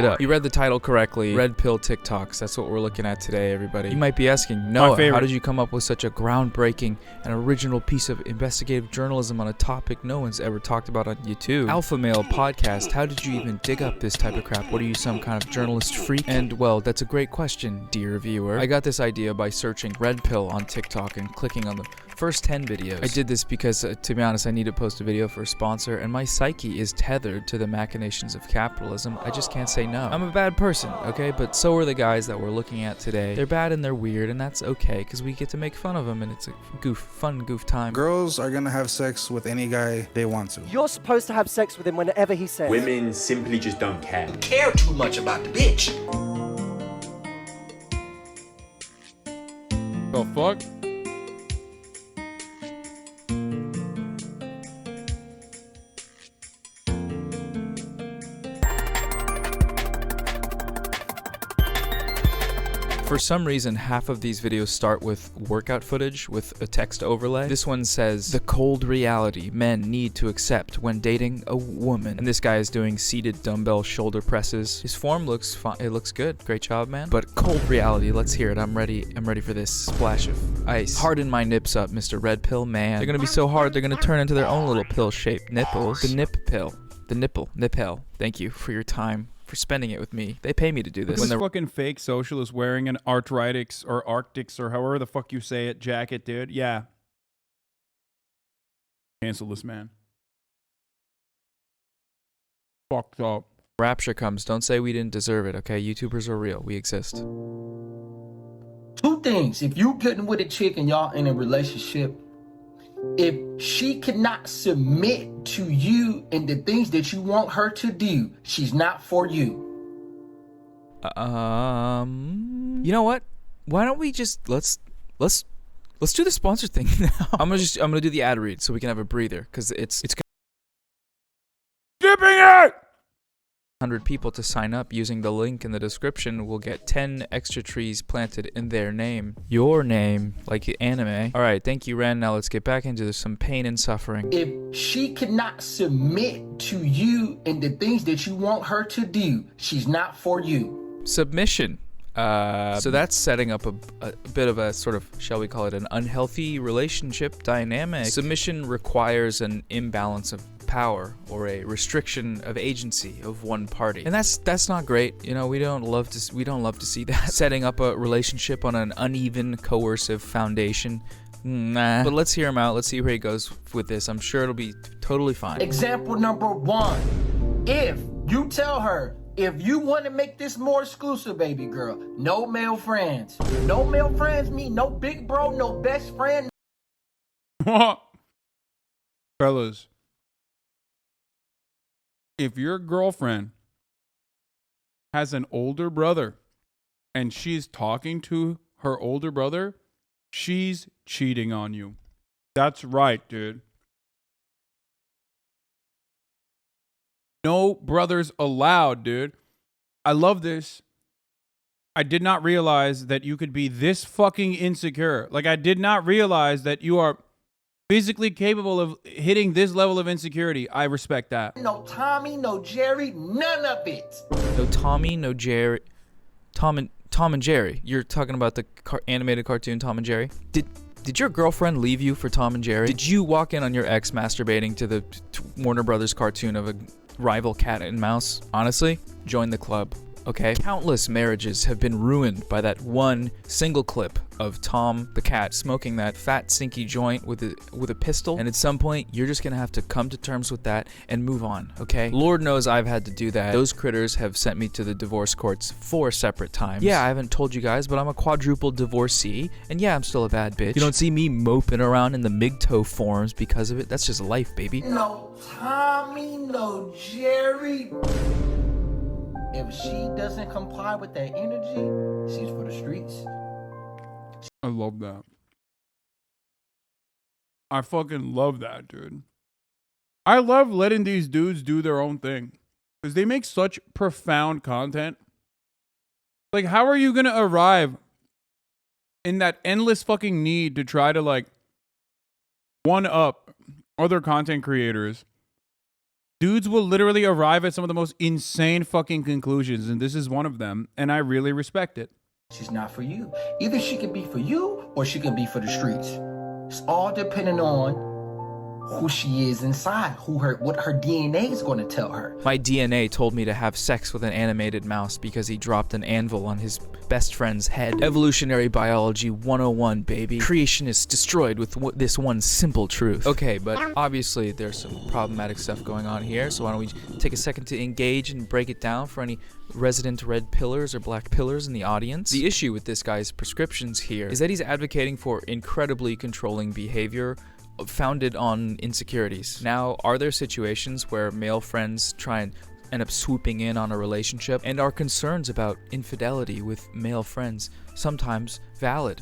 up. You read the title correctly. Red Pill TikToks. That's what we're looking at today, everybody. You might be asking, Noah, how did you come up with such a groundbreaking and original piece of investigative journalism on a topic no one's ever talked about on YouTube? Alpha Male Podcast. How did you even dig up this type of crap? What are you, some kind of journalist freak? And, well, that's a great question, dear viewer. I got this idea by searching Red Pill on TikTok and clicking on the first 10 videos. I did this because, to be honest, I need to post a video for a sponsor, and my psyche is tethered to the machinations of capitalism. I just can't say no. I'm a bad person, okay? But so are the guys that we're looking at today. They're bad and they're weird, and that's okay, because we get to make fun of them, and it's a fun goof time. Girls are gonna have sex with any guy they want to. You're supposed to have sex with him whenever he says. Women simply just don't care. Care too much about the bitch. The fuck? For some reason, half of these videos start with workout footage with a text overlay. This one says, the cold reality men need to accept when dating a woman. And this guy is doing seated dumbbell shoulder presses. His form looks fine. It looks good. Great job, man. But cold reality, let's hear it. I'm ready for this splash of ice. Harden my nips up, Mr. Red Pill man. They're gonna be so hard, they're gonna turn into their own little pill-shaped nipples. The nip pill. The nipple. Nip hell. Thank you for your time. For spending it with me. They pay me to do this. When they're fucking fake socialist wearing an arthritis or arctics or however the fuck you say it jacket, dude. Yeah. Cancel this man. Fucked up. Rapture comes. Don't say we didn't deserve it, okay? YouTubers are real. We exist. Two things. If you getting with a chick and y'all in a relationship, if she cannot submit to you and the things that you want her to do, she's not for you. You know what? Why don't we just let's do the sponsor thing now. I'm gonna do the ad read so we can have a breather because it's Skipping it. 100 people to sign up using the link in the description will get 10 extra trees planted in their name. Your name, like anime. All right, thank you, Ren. Now let's get back into some pain and suffering. If she cannot submit to you and the things that you want her to do, she's not for you. Submission. So that's setting up a bit of a sort of, shall we call it, an unhealthy relationship dynamic. Submission requires an imbalance of power or a restriction of agency of one party, and that's not great. You know, we don't love to see that. Setting up a relationship on an uneven, coercive foundation. Nah. But let's hear him out. Let's see where he goes with this. I'm sure it'll be totally fine. Example number one. If you tell her, if you want to make this more exclusive, baby girl, no male friends. No male friends mean no big bro, no best friend. Fellas, if your girlfriend has an older brother and she's talking to her older brother, she's cheating on you. That's right, dude. No brothers allowed, dude. I love this. I did not realize that you could be this fucking insecure. Like, I did not realize that you are physically capable of hitting this level of insecurity. I respect that. No Tommy, no Jerry, none of it. No Tommy, no Jerry. Tom and Jerry. You're talking about the animated cartoon Tom and Jerry? Did your girlfriend leave you for Tom and Jerry? Did you walk in on your ex masturbating to the Warner Brothers cartoon of a rival cat and mouse? Honestly, join the club. Okay? Countless marriages have been ruined by that one single clip of Tom the cat smoking that fat sinky joint with a pistol, and at some point you're just gonna have to come to terms with that and move on, okay? Lord knows I've had to do that. Those critters have sent me to the divorce courts 4 separate times. Yeah, I haven't told you guys, but I'm a quadruple divorcee, and yeah, I'm still a bad bitch. You don't see me moping around in the MGTOW forums because of it. That's just life, baby. No Tommy, no Jerry. If she doesn't comply with that energy, she's for the streets. I love that. I fucking love that, dude. I love letting these dudes do their own thing because they make such profound content. Like, how are you going to arrive in that endless fucking need to try to, like, one up other content creators Dudes will literally arrive at some of the most insane fucking conclusions, and this is one of them, and I really respect it. She's not for you. Either she can be for you or she can be for the streets. It's all depending on who she is inside, what her DNA is going to tell her. My DNA told me to have sex with an animated mouse because he dropped an anvil on his best friend's head. Evolutionary biology 101, baby. Creation is destroyed with this one simple truth. Okay, but obviously there's some problematic stuff going on here, so why don't we take a second to engage and break it down for any resident red pillars or black pillars in the audience. The issue with this guy's prescriptions here is that he's advocating for incredibly controlling behavior founded on insecurities. Now, are there situations where male friends try and end up swooping in on a relationship, and are concerns about infidelity with male friends sometimes valid?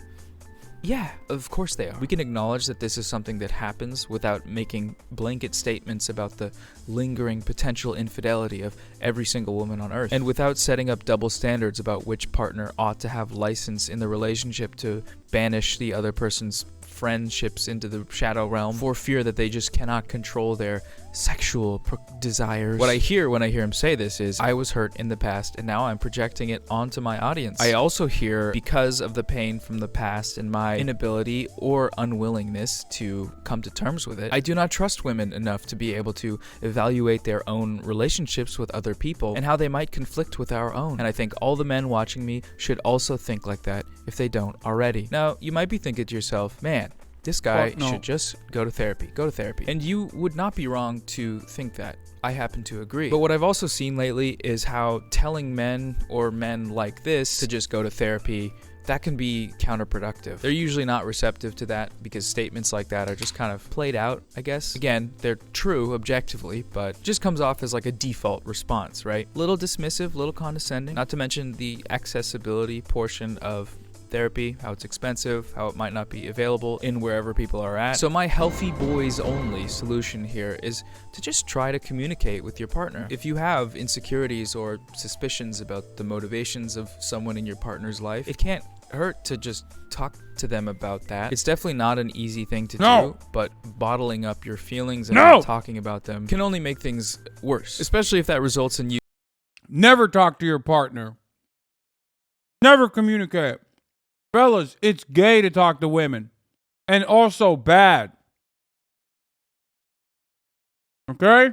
Yeah, of course they are. We can acknowledge that this is something that happens without making blanket statements about the lingering potential infidelity of every single woman on earth, and without setting up double standards about which partner ought to have license in the relationship to banish the other person's friendships into the shadow realm for fear that they just cannot control their sexual desires. What I hear when I hear him say this is, I was hurt in the past and now I'm projecting it onto my audience. I also hear, because of the pain from the past and my inability or unwillingness to come to terms with it, I do not trust women enough to be able to evaluate their own relationships with other people and how they might conflict with our own. And I think all the men watching me should also think like that if they don't already. Now, you might be thinking to yourself, man, this guy should just go to therapy. And you would not be wrong to think that. I happen to agree. But what I've also seen lately is how telling men or men like this to just go to therapy, that can be counterproductive. They're usually not receptive to that because statements like that are just kind of played out, I guess. Again, they're true objectively, but just comes off as like a default response, right? Little dismissive, little condescending, not to mention the accessibility portion of therapy, how it's expensive, how it might not be available in wherever people are at. So my healthy boys only solution here is to just try to communicate with your partner. If you have insecurities or suspicions about the motivations of someone in your partner's life, it can't hurt to just talk to them about that. It's definitely not an easy thing to do, but bottling up your feelings and not talking about them can only make things worse, especially if that results in you. Never talk to your partner. Never communicate. Fellas, it's gay to talk to women. And also bad. Okay?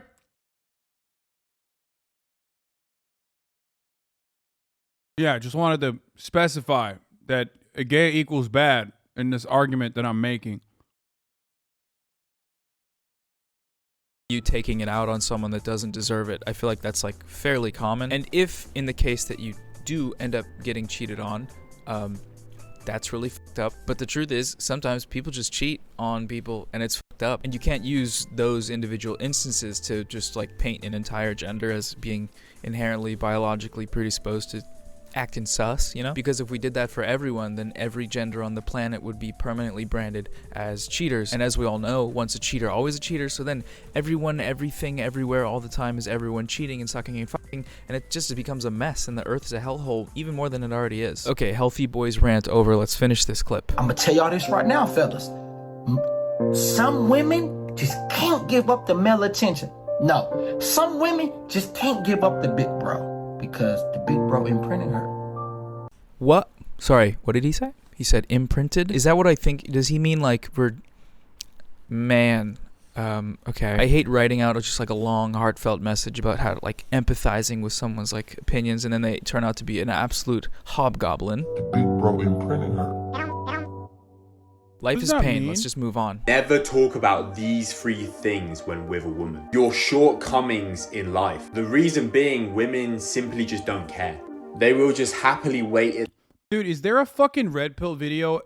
Yeah, just wanted to specify that a gay equals bad in this argument that I'm making. You taking it out on someone that doesn't deserve it, I feel like that's like fairly common. And if in the case that you do end up getting cheated on, that's really fucked up. But the truth is, sometimes people just cheat on people and it's fucked up. And you can't use those individual instances to just like paint an entire gender as being inherently biologically predisposed to acting sus, you know? Because if we did that for everyone, then every gender on the planet would be permanently branded as cheaters. And as we all know, once a cheater, always a cheater. So then everyone, everything, everywhere, all the time is everyone cheating and sucking and fucking, and it just becomes a mess, and the earth is a hellhole even more than it already is. Okay, healthy boys rant over. Let's finish this clip. I'm gonna tell y'all this right now, fellas. Some women just can't give up the male attention. No, some women just can't give up the big bro because the big bro imprinted her. What? Sorry, what did he say? He said imprinted? Is that what I think? Does he mean like man, okay. I hate writing out just like a long, heartfelt message about how like empathizing with someone's like opinions, and then they turn out to be an absolute hobgoblin. The big bro imprinted her. Life is pain. Let's just move on. Never talk about these three things when with a woman. Your shortcomings in life. The reason being, women simply just don't care. They will just happily wait. Dude, is there a fucking red pill video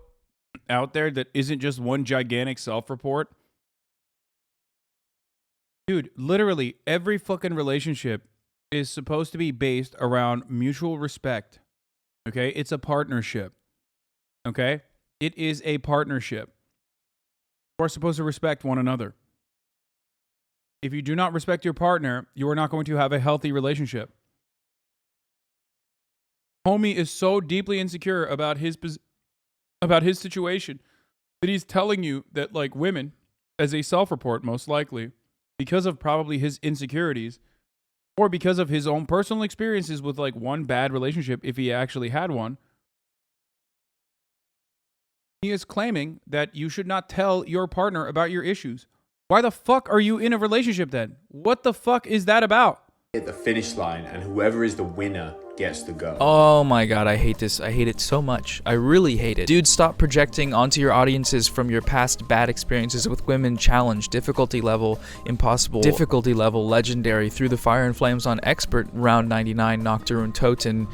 out there that isn't just one gigantic self-report? Dude, literally every fucking relationship is supposed to be based around mutual respect. Okay? It's a partnership. Okay? It is a partnership. You are supposed to respect one another. If you do not respect your partner, you are not going to have a healthy relationship. Homie is so deeply insecure about his situation that he's telling you that like women, as a self-report most likely, because of probably his insecurities or because of his own personal experiences with like one bad relationship, if he actually had one. He is claiming that you should not tell your partner about your issues. Why the fuck are you in a relationship then? What the fuck is that about? At the finish line, and whoever is the winner gets to go. Oh my god, I hate this. I hate it so much. I really hate it. Dude, stop projecting onto your audiences from your past bad experiences with women. Challenge, difficulty level, impossible, difficulty level, legendary, through the fire and flames on expert, round 99, Nocturne Toten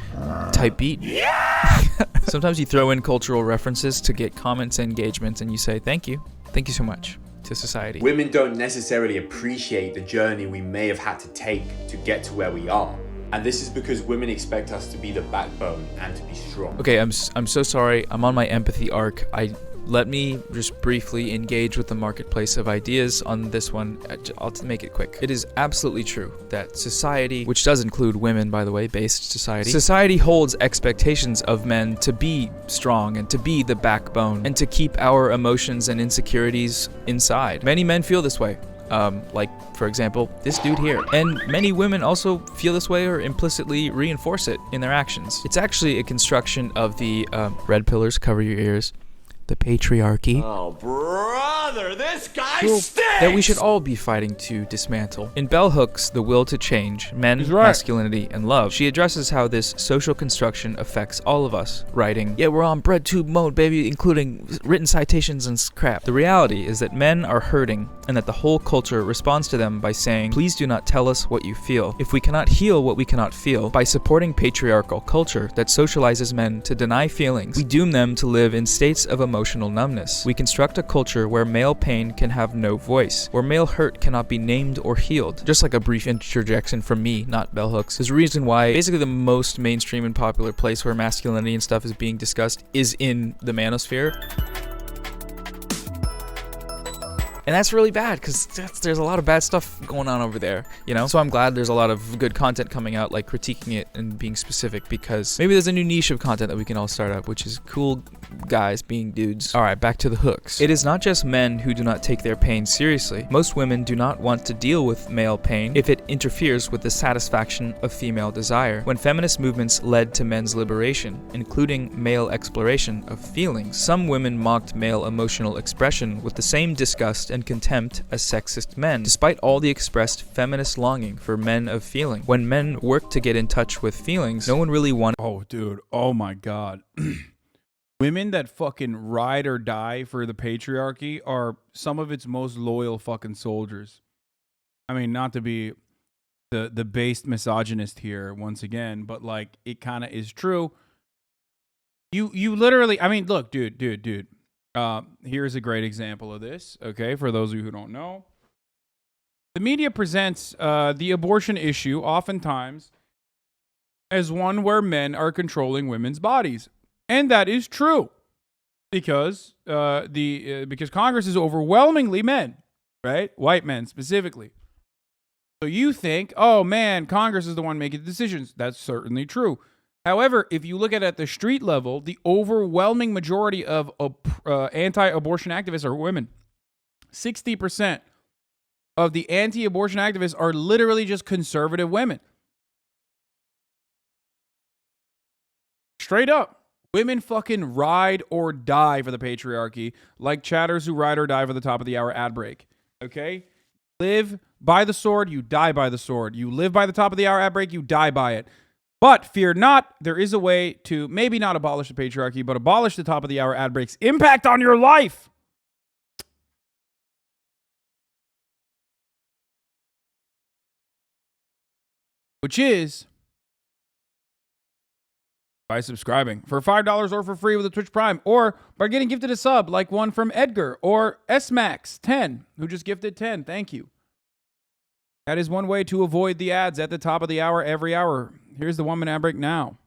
type beat. Yeah! Sometimes you throw in cultural references to get comments and engagements and you say, thank you so much to society. Women don't necessarily appreciate the journey we may have had to take to get to where we are. And this is because women expect us to be the backbone and to be strong. Okay, I'm so sorry. I'm on my empathy arc. Let me just briefly engage with the marketplace of ideas on this one. I'll make it quick. It is absolutely true that society, which does include women, by the way, based society holds expectations of men to be strong and to be the backbone and to keep our emotions and insecurities inside. Many men feel this way. Like, for example, this dude here. And many women also feel this way or implicitly reinforce it in their actions. It's actually a construction of the, red pillars, cover your ears, the patriarchy. Oh, brother, this guy stinks! That we should all be fighting to dismantle. In Bell Hooks' The Will to Change, Men, Masculinity, and Love, she addresses how this social construction affects all of us, writing, yeah, we're on bread tube mode, baby, including written citations and crap. The reality is that men are hurting, and that the whole culture responds to them by saying, please do not tell us what you feel. If we cannot heal what we cannot feel, by supporting patriarchal culture that socializes men to deny feelings, we doom them to live in states of emotional numbness. We construct a culture where male pain can have no voice, where male hurt cannot be named or healed. Just like a brief interjection from me, not Bell Hooks. There's a reason why basically the most mainstream and popular place where masculinity and stuff is being discussed is in the manosphere. And that's really bad because there's a lot of bad stuff going on over there, you know? So I'm glad there's a lot of good content coming out, like critiquing it and being specific, because maybe there's a new niche of content that we can all start up, which is cool guys being dudes. All right, back to the hooks. It is not just men who do not take their pain seriously. Most women do not want to deal with male pain if it interferes with the satisfaction of female desire. When feminist movements led to men's liberation, including male exploration of feelings, some women mocked male emotional expression with the same disgust and contempt as sexist men, despite all the expressed feminist longing for men of feeling. When men work to get in touch with feelings, no one really wants. Oh, dude. Oh, my God. Women that fucking ride or die for the patriarchy are some of its most loyal fucking soldiers. I mean, not to be the based misogynist here once again, but like it kind of is true. You literally, I mean, look, dude. Here's a great example of this, okay, for those of you who don't know. The media presents the abortion issue oftentimes as one where men are controlling women's bodies. And that is true because because Congress is overwhelmingly men, right? White men specifically. So you think, oh man, Congress is the one making the decisions. That's certainly true. However, if you look at the street level, the overwhelming majority of anti-abortion activists are women. 60% of the anti-abortion activists are literally just conservative women. Straight up. Women fucking ride or die for the patriarchy, like chatters who ride or die for the top of the hour ad break. Okay? Live by the sword, you die by the sword. You live by the top of the hour ad break, you die by it. But fear not, there is a way to maybe not abolish the patriarchy, but abolish the top of the hour ad break's impact on your life. Which is by subscribing for $5 or for free with a Twitch Prime, or by getting gifted a sub like one from Edgar or SMax10, who just gifted 10. Thank you. That is one way to avoid the ads at the top of the hour every hour. Here's the 1 minute ad break now.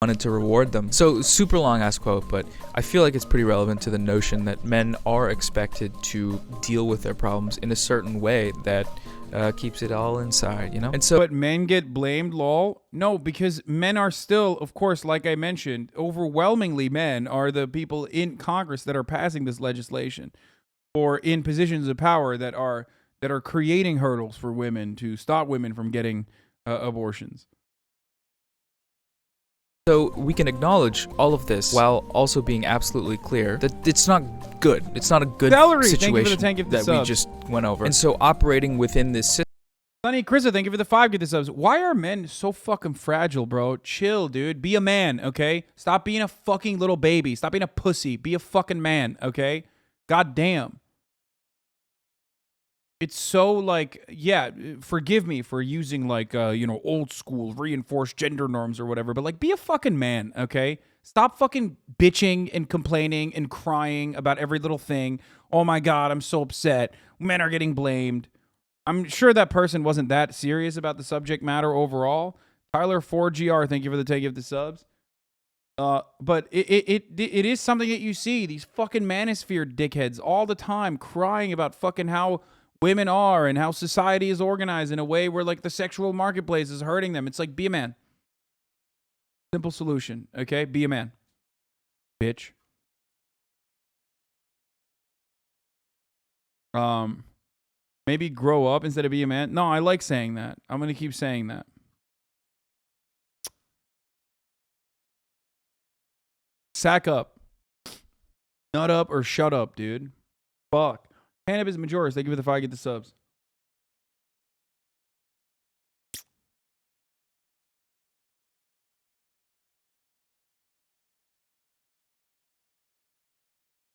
Wanted to reward them. So super long ass quote, but I feel like it's pretty relevant to the notion that men are expected to deal with their problems in a certain way that keeps it all inside, you know? And so, but men get blamed, lol? No, because men are still, of course, like I mentioned, overwhelmingly men are the people in Congress that are passing this legislation or in positions of power that are that are creating hurdles for women to stop women from getting abortions. So we can acknowledge all of this while also being absolutely clear that it's not good. It's not a good Celery, thank you for the situation 10 gift that subs. we just went over. And so operating within this system. Sonny Chrisa, thank you for the 5 gift subs. Why are men so fucking fragile, bro? Chill, dude. Be a man, okay? Stop being a fucking little baby. Stop being a pussy. Be a fucking man, okay? God damn. It's so like, yeah, forgive me for using like, old school reinforced gender norms or whatever, but like be a fucking man, okay? Stop fucking bitching and complaining and crying about every little thing. Oh my God, I'm so upset. Men are getting blamed. I'm sure that person wasn't that serious about the subject matter overall. Tyler 4GR, thank you for the take of the subs. But it is something that you see. These fucking manosphere dickheads all the time crying about fucking how women are and how society is organized in a way where like the sexual marketplace is hurting them. It's like, be a man. Simple solution, okay? Be a man. Bitch. Maybe grow up instead of be a man. No, I like saying that. I'm going to keep saying that. Sack up. Nut up or shut up, dude. Fuck. Cannabis Majoris, thank you for the 5 get the subs.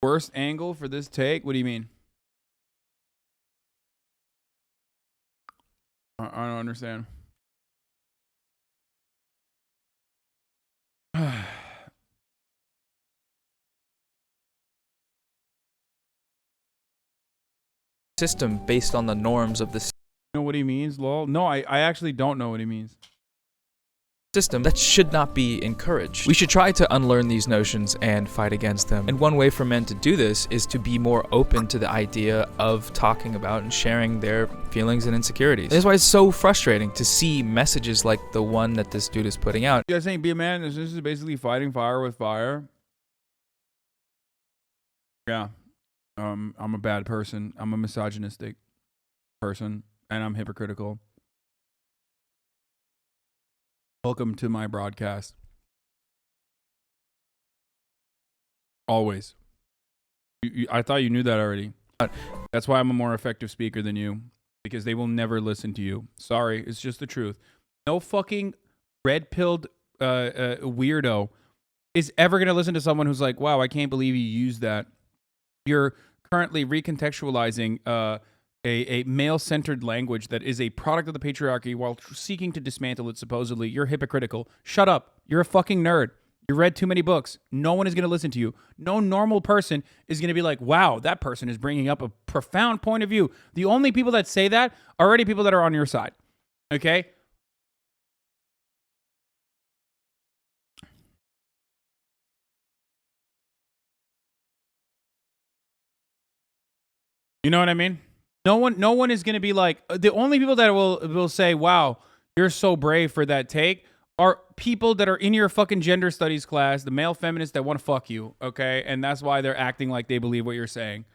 Worst angle for this take? What do you mean? I don't understand. System based on the norms of the You know what he means, lol? No, I actually don't know what he means. system that should not be encouraged. We should try to unlearn these notions and fight against them. And one way for men to do this is to be more open to the idea of talking about and sharing their feelings and insecurities. That's why it's so frustrating to see messages like the one that this dude is putting out. You guys saying be a man? This is basically fighting fire with fire. Yeah. I'm a bad person. I'm a misogynistic person, and I'm hypocritical. Welcome to my broadcast. Always. I thought you knew that already. That's why I'm a more effective speaker than you, because they will never listen to you. Sorry, it's just the truth. No fucking red-pilled weirdo is ever going to listen to someone who's like, wow, I can't believe you used that. You're currently recontextualizing a male-centered language that is a product of the patriarchy while seeking to dismantle it supposedly. You're hypocritical. Shut up. You're a fucking nerd. You read too many books. No one is going to listen to you. No normal person is going to be like, wow, that person is bringing up a profound point of view. The only people that say that are already people that are on your side. Okay? You know what I mean? No one is going to be like, the only people that will say, wow, you're so brave for that take are people that are in your fucking gender studies class, the male feminists that want to fuck you, okay? And that's why they're acting like they believe what you're saying.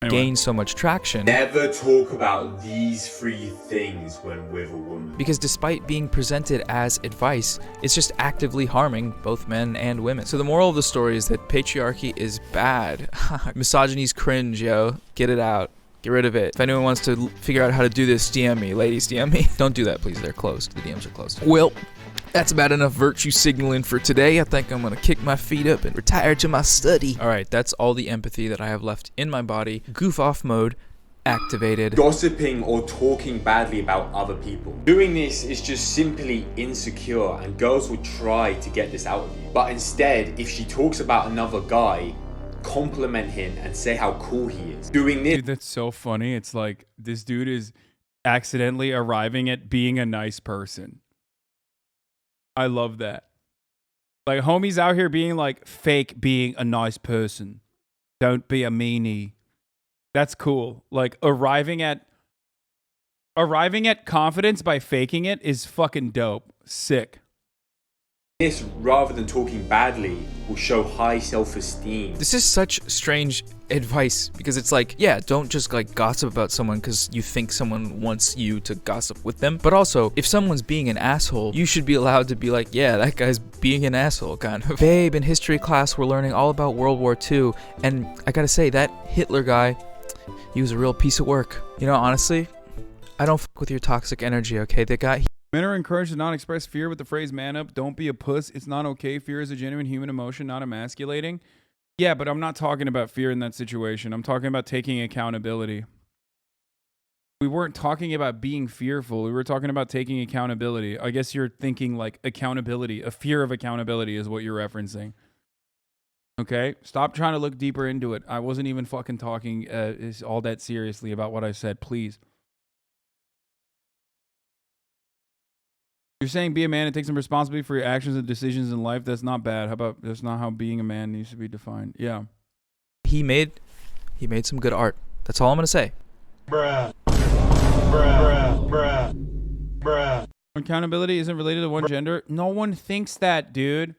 Gain so much traction. Never talk about these 3 things when with a woman. Because despite being presented as advice, it's just actively harming both men and women. So the moral of the story is that patriarchy is bad. Misogyny's cringe, yo. Get it out. Get rid of it. If anyone wants to figure out how to do this, DM me. Ladies, DM me. Don't do that, please. They're closed. The DMs are closed. Well, that's about enough virtue signaling for today. I think I'm gonna kick my feet up and retire to my study. Alright, that's all the empathy that I have left in my body. Goof off mode activated. Gossiping or talking badly about other people. Doing this is just simply insecure, and girls will try to get this out of you. But instead, if she talks about another guy, compliment him and say how cool he is. Doing this— Dude, that's so funny. It's like this dude is accidentally arriving at being a nice person. I love that. Like, homies out here being like fake being a nice person. Don't be a meanie. That's cool. Like, arriving at confidence by faking it is fucking dope. Sick. This, rather than talking badly, will show high self-esteem. This is such strange advice because it's like, yeah, don't just like gossip about someone because you think someone wants you to gossip with them. But also, if someone's being an asshole, you should be allowed to be like, yeah, that guy's being an asshole, kind of. Babe, in history class, we're learning all about World War II. And I gotta say, that Hitler guy, he was a real piece of work. You know, honestly, I don't fuck with your toxic energy, okay? That guy... Men are encouraged to not express fear with the phrase man up. Don't be a puss. It's not okay. Fear is a genuine human emotion, not emasculating. Yeah, but I'm not talking about fear in that situation. I'm talking about taking accountability. We weren't talking about being fearful. We were talking about taking accountability. I guess you're thinking like accountability. A fear of accountability is what you're referencing. Okay? Stop trying to look deeper into it. I wasn't even fucking talking all that seriously about what I said. Please. You're saying be a man and take some responsibility for your actions and decisions in life. That's not bad. How about that's not how being a man needs to be defined? Yeah. He made some good art. That's all I'm gonna say. Bruh. Bruh. Bruh. Bruh. Accountability isn't related to one gender. No one thinks that, dude.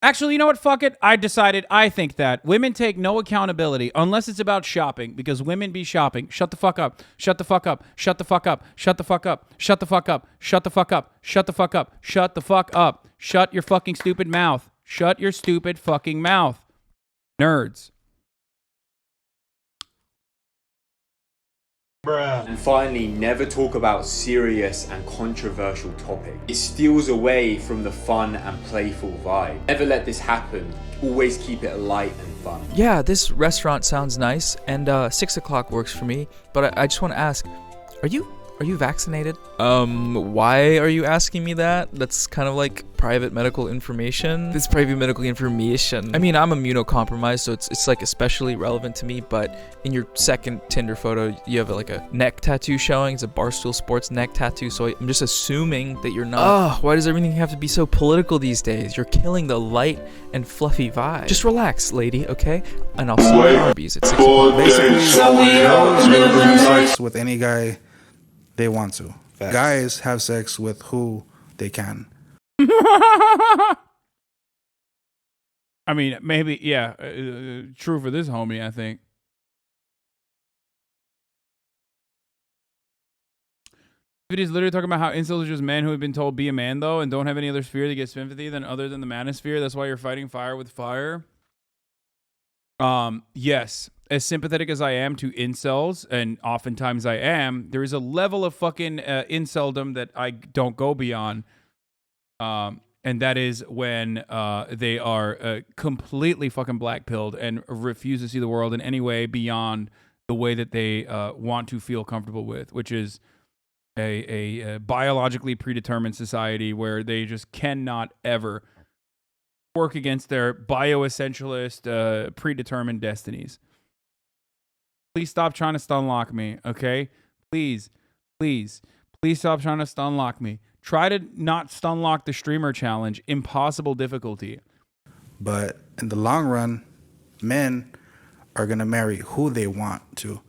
Actually, you know what? Fuck it. I decided I think that. Women take no accountability unless it's about shopping because women be shopping. Shut the fuck up. Shut the fuck up. Shut the fuck up. Shut the fuck up. Shut the fuck up. Shut the fuck up. Shut the fuck up. Shut the fuck up. Shut your fucking stupid mouth. Shut your stupid fucking mouth. Nerds. Bruh. And finally, never talk about serious and controversial topics. It steals away from the fun and playful vibe. Never let this happen. Always keep it light and fun. Yeah, this restaurant sounds nice, and 6 o'clock works for me. But I just want to ask, are you vaccinated? Why are you asking me that? That's kind of like private medical information. It's private medical information. I mean, I'm immunocompromised, so it's like especially relevant to me. But in your second Tinder photo, you have like a neck tattoo showing. It's a Barstool Sports neck tattoo. So I'm just assuming that you're not. Ugh, why does everything have to be so political these days? You're killing the light and fluffy vibe. Just relax, lady, okay? And I'll see you at Arby's at 6 o'clock. Basically, girls will have sex with any guy they want to. Guys have sex with who they can. I mean, maybe, yeah. True for this homie, I think. It is literally talking about how incels are just men who have been told be a man, though, and don't have any other sphere to get sympathy than other than the manosphere. That's why you're fighting fire with fire. Yes. As sympathetic as I am to incels, and oftentimes I am, there is a level of fucking inceldom that I don't go beyond. And that is when they are completely fucking black-pilled and refuse to see the world in any way beyond the way that they want to feel comfortable with, which is a biologically predetermined society where they just cannot ever work against their bioessentialist predetermined destinies. Please stop trying to stunlock me, okay? Please stop trying to stunlock me. Try to not stunlock the streamer challenge. Impossible difficulty. But in the long run, men are going to marry who they want to.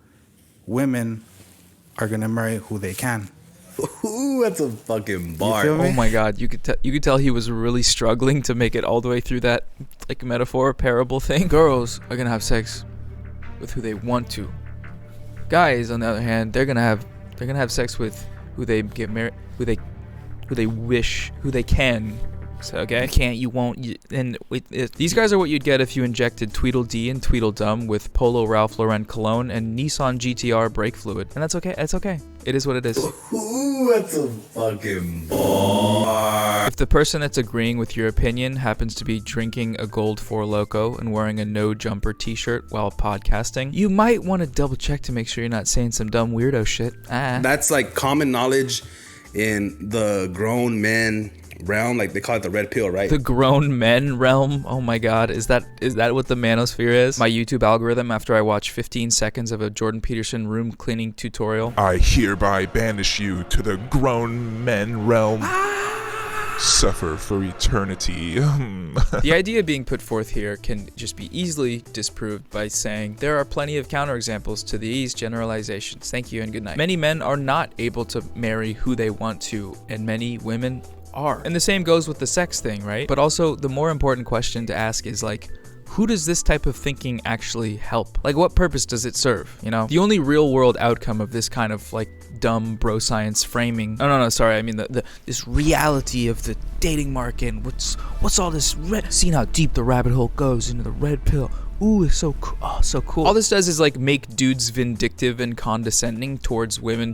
Women are going to marry who they can. Ooh, that's a fucking bar. You feel me? Oh my god, you could tell he was really struggling to make it all the way through that like metaphor parable thing. Girls are going to have sex with who they want to. Guys, on the other hand, they're gonna have sex with who they get married, who they wish, who they can. So, okay, you can't, you won't, these guys are what you'd get if you injected Tweedledee and Tweedledum with Polo Ralph Lauren cologne and Nissan GTR brake fluid, and that's okay. It's okay. It is what it is. Ooh, that's a fucking bar. If the person that's agreeing with your opinion happens to be drinking a Gold 4 Loko and wearing a no jumper t-shirt while podcasting, you might want to double check to make sure you're not saying some dumb weirdo shit. That's like common knowledge in the grown men realm, like they call it the red pill, right? The grown men realm. Oh my god, is that what the manosphere is? My YouTube algorithm after I watch 15 seconds of a Jordan Peterson room cleaning tutorial. I hereby banish you to the grown men realm. suffer for eternity. The idea being put forth here can just be easily disproved by saying there are plenty of counterexamples to these generalizations. Thank you and good night. Many men are not able to marry who they want to, and many women are. And the same goes with the sex thing, right? But also the more important question to ask is like, who does this type of thinking actually help? Like, what purpose does it serve, you know? The only real world outcome of this kind of like dumb bro science framing, no, sorry, I mean this reality of the dating market and what's all this seeing how deep the rabbit hole goes into the red pill. Ooh, it's so cool. Oh, so cool. All this does is like make dudes vindictive and condescending towards women who